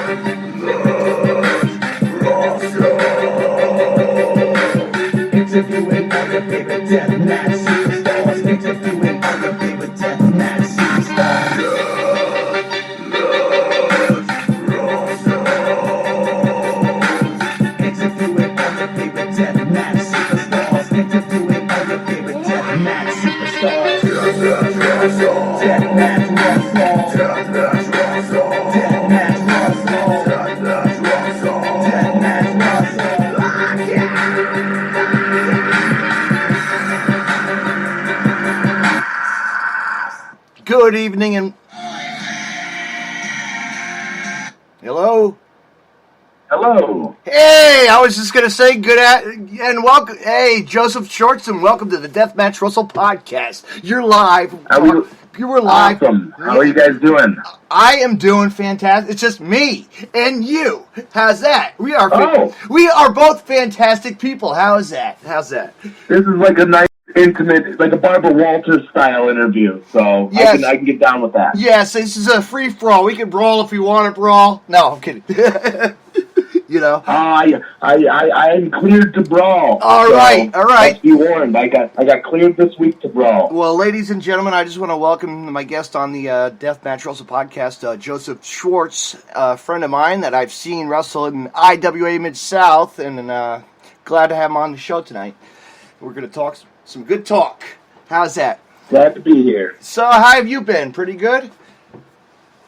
Interviewing all your favorite deathmatch superstars. Interviewing all your favorite deathmatch superstars. Interviewing all your favorite deathmatch superstars. Interviewing all your favorite deathmatch superstars. Deathmatch Russell. Deathmatch Russell. Deathmatch Russell. Deathmatch Russell. Good evening and hello. Hello. Hey, I was just gonna say and welcome. Hey, Joseph Schwartz, and welcome to the Deathmatch Russell podcast. You're live. You were live. Awesome. How are you guys doing? I am doing fantastic. It's just me and you. How's that? We are both fantastic people. How's that? This is like a nice, intimate, like a Barbara Walters style interview. So yes. I can get down with that. Yes, this is a free for all. We can brawl if we want to brawl. No, I'm kidding. You know. I am cleared to brawl. All right. Let's be warned. I got cleared this week to brawl. Well, ladies and gentlemen, I just want to welcome my guest on the Deathmatch Russell podcast, Joseph Schwartz, a friend of mine that I've seen wrestle in IWA Mid-South, and glad to have him on the show tonight. We're going to talk some good talk. How's that? Glad to be here. So, how have you been? Pretty good?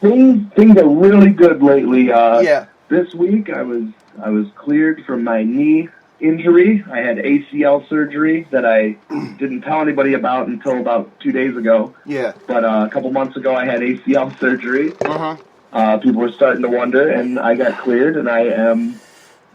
Things are really good lately. Yeah. This week I was cleared from my knee injury. I had ACL surgery that I didn't tell anybody about until about 2 days ago. Yeah. But a couple months ago I had ACL surgery. Uh-huh. People were starting to wonder, and I got cleared, and I am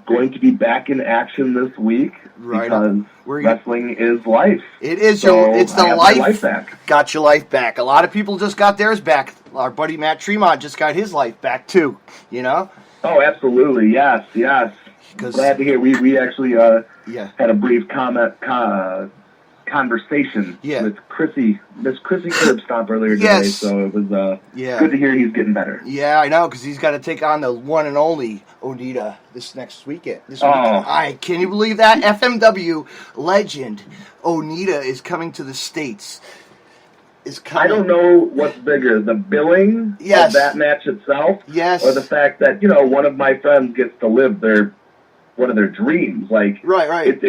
going to be back in action this week because wrestling is life. It is. So it's the I have life. my life back. Got your life back. A lot of people just got theirs back. Our buddy Matt Tremont just got his life back too. You know. Oh, absolutely. Yes. Glad to hear. We actually had a brief conversation with Miss Chrissy Curbstomp earlier today, so it was good to hear he's getting better. Yeah, I know, because he's got to take on the one and only Onita this next weekend. Can you believe that? FMW legend Onita is coming to the States. I don't know what's bigger, the billing of that match itself, or the fact that one of my friends gets to live one of their dreams. Like, right.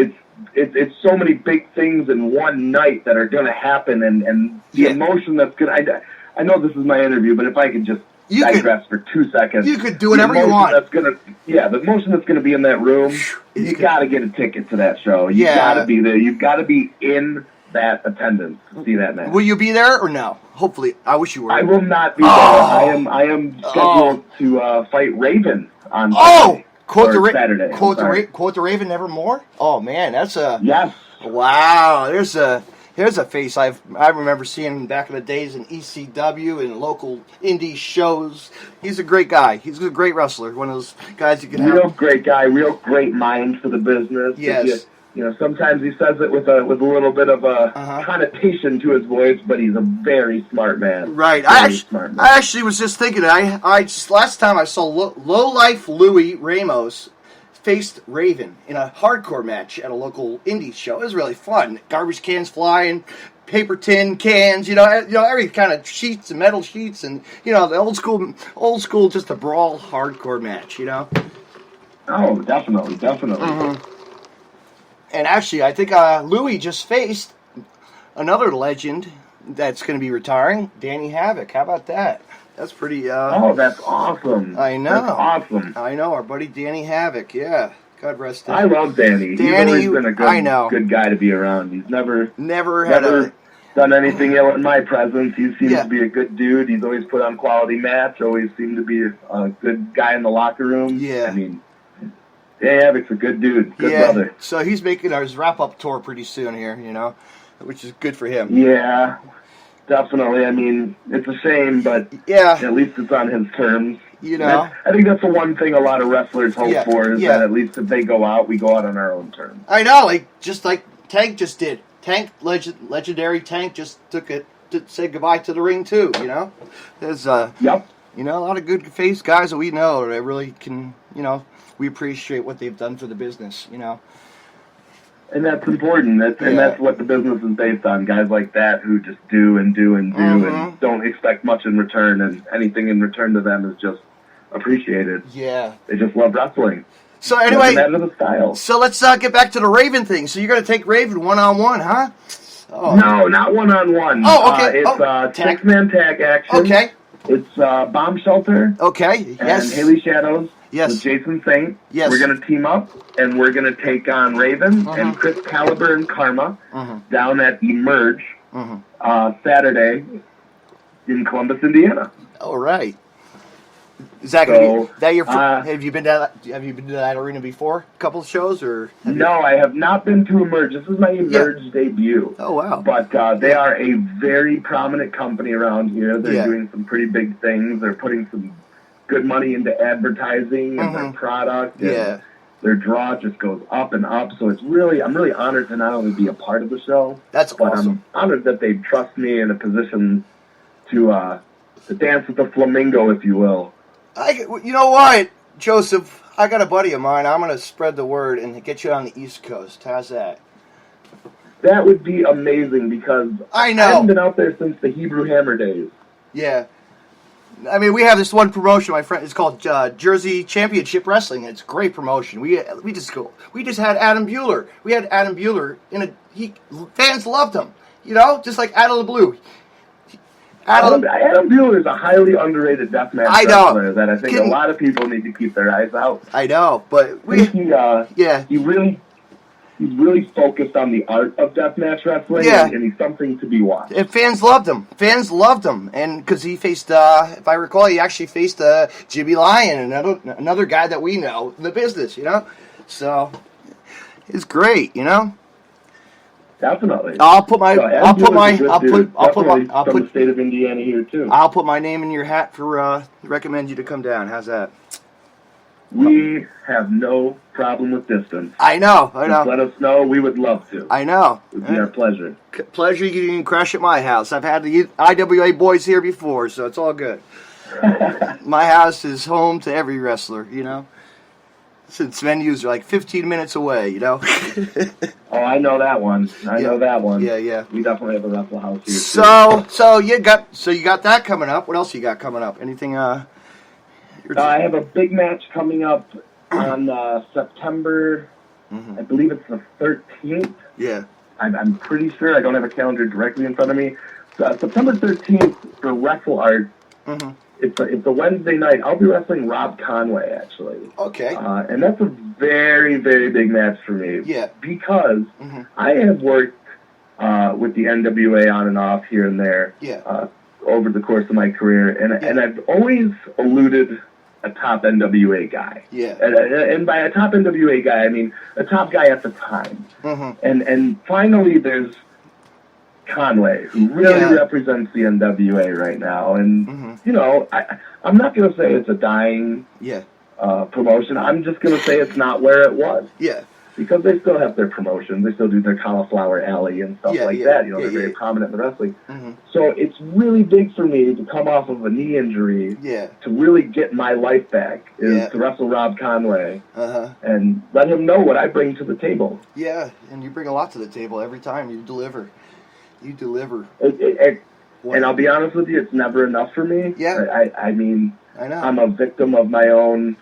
It's so many big things in one night that are going to happen, and the emotion that's going to... I know this is my interview, but if I could just digress for 2 seconds... You could do whatever you want. The emotion that's going to be in that room, you got to get a ticket to that show. You got to be there. You've got to be in that attendance to see that match. Will you be there or no? Hopefully. I wish you were. I will not be there. I am scheduled to fight Raven on Saturday. Saturday. Quote the Raven Nevermore? Oh man, that's a... Yes. Wow, there's a face I remember seeing back in the days in ECW and local indie shows. He's a great guy. He's a great wrestler. One of those guys you can have. Real great guy. Real great mind for the business. Yes. Sometimes he says it with a little bit of a connotation to his voice, but he's a very smart man. Right. I actually was just thinking. Last time I saw Low Life Louis Ramos faced Raven in a hardcore match at a local indie show. It was really fun. Garbage cans flying, paper tin cans, every kind of sheets and metal sheets, and the old school, just a brawl hardcore match. Oh, definitely. Mm-hmm. And actually, I think Louis just faced another legend that's going to be retiring, Danny Havoc. How about that? That's pretty... that's awesome. I know. That's awesome. I know, our buddy Danny Havoc, yeah. God rest him. I love Danny. He's always been a good guy to be around. He's never done anything ill in my presence. He seems to be a good dude. He's always put on quality match, always seemed to be a good guy in the locker room. Yeah. I mean... Yeah, Havoc's a good dude. Good brother. So he's making his wrap-up tour pretty soon here, which is good for him. Yeah, definitely. I mean, it's a shame, but at least it's on his terms. I think that's the one thing a lot of wrestlers hope for is that at least if they go out, we go out on our own terms. I know, just like Tank just did. Legendary Tank just took it to say goodbye to the ring too. There's Yep. You know, a lot of good face guys that we know that really can, you know, we appreciate what they've done for the business, you know. And that's important. And that's what the business is based on. Guys like that who just do and do and do and don't expect much in return, and anything in return to them is just appreciated. Yeah. They just love wrestling. So anyway, the style. So let's get back to the Raven thing. So you're going to take Raven one-on-one, huh? Oh. No, not one-on-one. Oh, okay. It's six-man tag action. Okay. It's Bomb Shelter. Okay, yes. And Haley Shadows. Yes. With Jason Saint. Yes. We're going to team up, and we're going to take on Raven and Chris Caliber and Karma down at Emerge Saturday in Columbus, Indiana. All right. Is that going to be that your? Have you been to that arena before? A couple of shows, or? No, I have not been to Emerge. This is my Emerge debut. Oh wow! But they are a very prominent company around here. They're doing some pretty big things. They're putting some good money into advertising and their product. And their draw just goes up and up. So I'm really honored to not only be a part of the show. That's awesome. I'm honored that they trust me in a position to dance with the flamingo, if you will. You know what, Joseph? I got a buddy of mine. I'm going to spread the word and get you on the East Coast. How's that? That would be amazing because I haven't been out there since the Hebrew Hammer days. Yeah. I mean, we have this one promotion, my friend. It's called Jersey Championship Wrestling. It's a great promotion. We just had Adam Bueller. We had Adam Bueller fans loved him. You know, just like Adam LeBlue. Adam Bueller is a highly underrated deathmatch wrestler that I think a lot of people need to keep their eyes out. I know, but he's really focused on the art of deathmatch wrestling, and he's something to be watched. And fans loved him, and because he faced, if I recall, he actually faced Jimmy Lyon, another guy that we know in the business, you know. So it's great, you know. Definitely. I'll put the state of Indiana here too. I'll put my name in your hat for recommend you to come down. How's that? We have no problem with distance. I know. Just let us know. We would love to. I know. It would be our pleasure. Pleasure. You can crash at my house. I've had the IWA boys here before, so it's all good. My house is home to every wrestler, you know. Since venues are like 15 minutes away, you know. Oh, I know that one. I know that one. Yeah. We definitely have a wrestle house here. So you got that coming up. What else you got coming up? Anything? I have a big match coming up on September. I believe it's the 13th. Yeah. I'm pretty sure. I don't have a calendar directly in front of me. So, September 13th for Wrestle Art. It's a Wednesday night. I'll be wrestling Rob Conway, actually. Okay. And that's a very, very big match for me. Yeah. Because I have worked with the NWA on and off here and there over the course of my career. And I've always eluded a top NWA guy. Yeah. And by a top NWA guy, I mean a top guy at the time. And finally there's Conway, who really represents the NWA right now. And, you know, I'm not going to say it's a dying promotion. I'm just going to say it's not where it was. Yeah. Because they still have their promotions. They still do their Cauliflower Alley and stuff like that. You know, they're very prominent in the wrestling. So it's really big for me to come off of a knee injury to really get my life back, is to wrestle Rob Conway and let him know what I bring to the table. Yeah, and you bring a lot to the table every time. You deliver. And I'll be honest with you, it's never enough for me. Yeah. I mean, I know. I'm a victim of my own,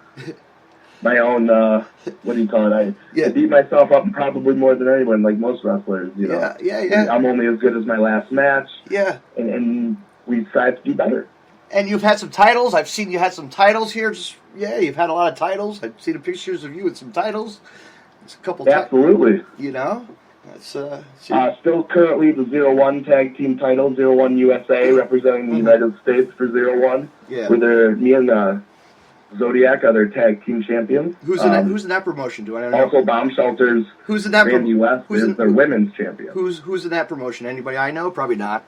what do you call it? I beat myself up probably more than anyone, like most wrestlers, you know. Yeah. I'm only as good as my last match. Yeah. And we strive to do better. And you've had some titles. I've seen you had some titles here. You've had a lot of titles. I've seen the pictures of you with some titles. It's a couple Absolutely. You know? That's still currently the 0-1 tag team title, 0-1 USA, representing the United States for 0-1. Yeah. Where me and Zodiac are their tag team champions. Who's in that promotion? Do I know? Also, Bomb Shelters. Who's in that Randy West is their women's champion. Who's in that promotion? Anybody I know? Probably not.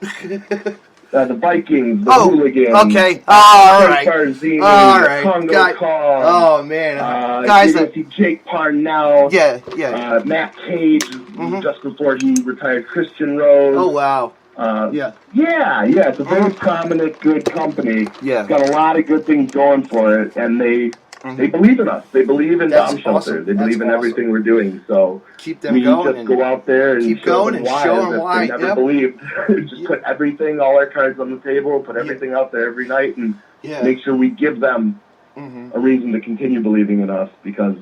The Vikings, the Hooligans. Okay. All right. Tarzini, all right. Congo Kong. Oh man. Guys, Jake Parnell. Yeah. Matt Cage, just before he retired, Christian Rose. Oh wow. Yeah. Yeah. It's a very prominent, good company. Yeah. It's got a lot of good things going for it, and they believe in us. They believe in Bomb Shelter. Awesome. They believe in everything we're doing. So keep them going. Just go out there and keep going and show them why. They never believed. Just put everything, all our cards on the table, put everything out there every night, and make sure we give them a reason to continue believing in us. Because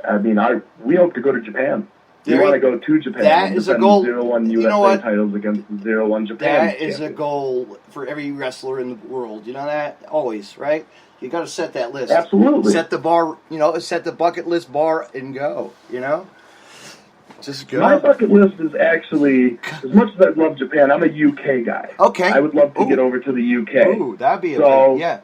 I mean, we hope to go to Japan. We want to go to Japan. That is a goal. 0-1 USA titles against 0-1 Japan. That is a goal for every wrestler in the world. You know that? Always, right? You got to set that list. Absolutely. Set the bar, set the bucket list bar and go, Just go. My bucket list is actually, as much as I love Japan, I'm a UK guy. Okay. I would love to get over to the UK. Ooh, that'd be a thing.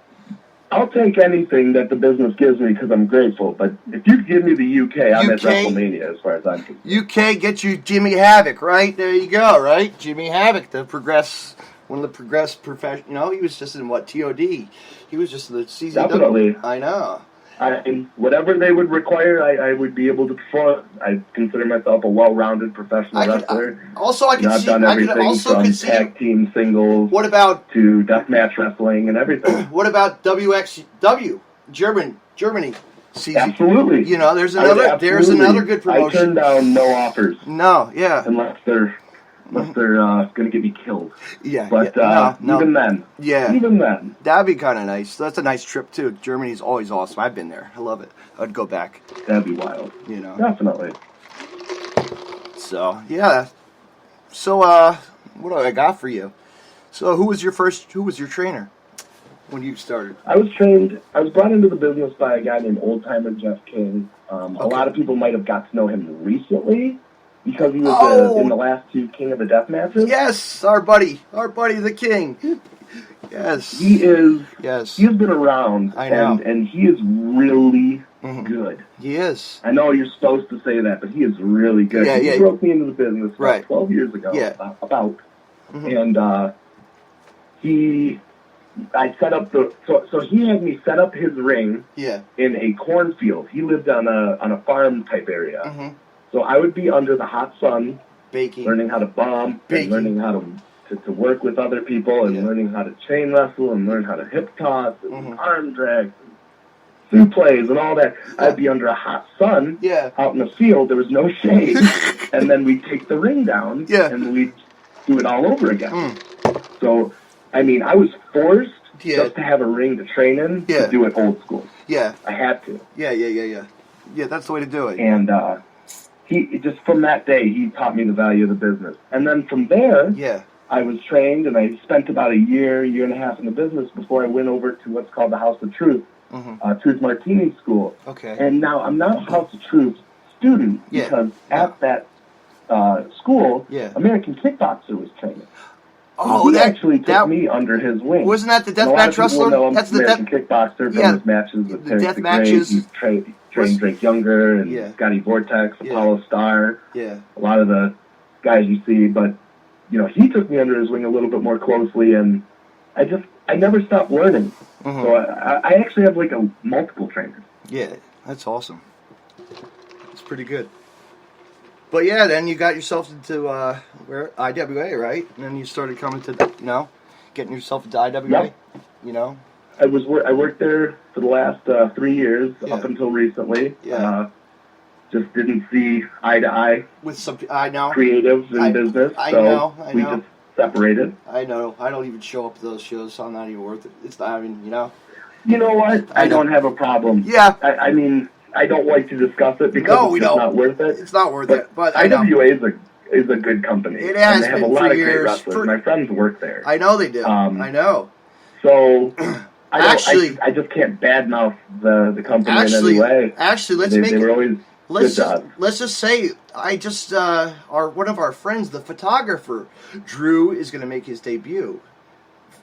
I'll take anything that the business gives me because I'm grateful. But if you give me the UK, I'm at WrestleMania as far as I'm concerned. UK gets you Jimmy Havoc, right? There you go, right? Jimmy Havoc, one of the Progress professional. He was just in TOD. He was just in the CZW. Definitely. I know. Whatever they would require, I would be able to perform. I consider myself a well-rounded professional wrestler. I've done everything from tag team, singles, to deathmatch wrestling and everything. What about WXW, Germany? CZ? Absolutely. There's another good promotion. I turn down no offers. No, yeah. Unless they're going to get me killed. Yeah. But even then. Yeah. Even then. That'd be kind of nice. That's a nice trip, too. Germany's always awesome. I've been there. I love it. I'd go back. That'd be wild. Definitely. So, yeah. So, what do I got for you? So, who was your trainer when you started? I was brought into the business by a guy named Old Timer Jeff King. A lot of people might have got to know him recently. Because he was in the last two King of the Death matches. Yes, our buddy the King. Yes, he is. Yes, he's been around. I know, and he is really good. He is. I know you're supposed to say that, but he is really good. He broke me into the business about 12 years ago. Yeah, and I set up so he had me set up his ring. Yeah. In a cornfield. He lived on a farm type area. So I would be under the hot sun, baking, learning how to bomb, and learning how to work with other people, and learning how to chain wrestle, and learn how to hip toss, and arm drag, and suplex, and all that. I'd be under a hot sun, out in the field. There was no shade, and then we'd take the ring down, and we'd do it all over again. So, I mean, I was forced just to have a ring to train in to do it old school. Yeah, I had to. Yeah, that's the way to do it. And he just from that day, he taught me the value of the business. And then from there, I was trained, and I spent about a year and a half in the business before I went over to what's called the House of Truth, Truth Martini School. Okay. And now I'm not a House of Truth student because at that school, American Kickboxer was training. Oh, he actually took me under his wing. Wasn't that the deathmatch wrestler? That's the American Kickboxer from his matches with Terry the Great. He trained Drake Younger and Scotty Vortex, Apollo Star. Yeah. A lot of the guys you see, but he took me under his wing a little bit more closely, and I never stopped learning. So I actually have like multiple trainers. Yeah, that's awesome. It's pretty good. But yeah, then you got yourself into IWA, right? And then you started coming to, getting yourself into IWA. Yep. I worked there for the last 3 years up until recently. Just didn't see eye to eye with some creatives in business. We just separated. I know. I don't even show up to those shows, so I'm not even worth it. It's not even, You know what? I don't have a problem. Yeah. I mean, I don't like to discuss it because it's not worth it. It's not worth it. But IWA is a good company. It has been for years. They have a lot of great wrestlers. My friends work there. I know they do. I know. So I just can't badmouth the company in any way. Actually, they were always good to us. Let's just say one of our friends, the photographer Drew, is going to make his debut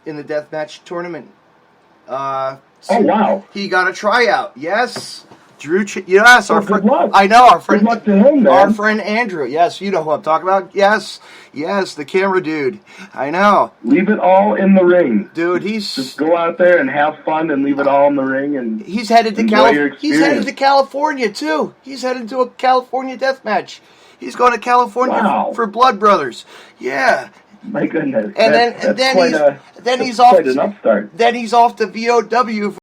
in the deathmatch tournament. Oh wow! He got a tryout. Yes. Drew, yes, our friend. I know our friend. Good luck to him, man. Our friend Andrew. Yes, you know who I'm talking about. Yes, the camera dude. I know. Leave it all in the ring, dude. He's just go out there and have fun and leave it all in the ring. And he's headed to California. He's headed to California too. He's headed to a California death match. He's going to California for Blood Brothers. Yeah. My goodness. And then he's off. Quite an upstart. Then he's off to VOW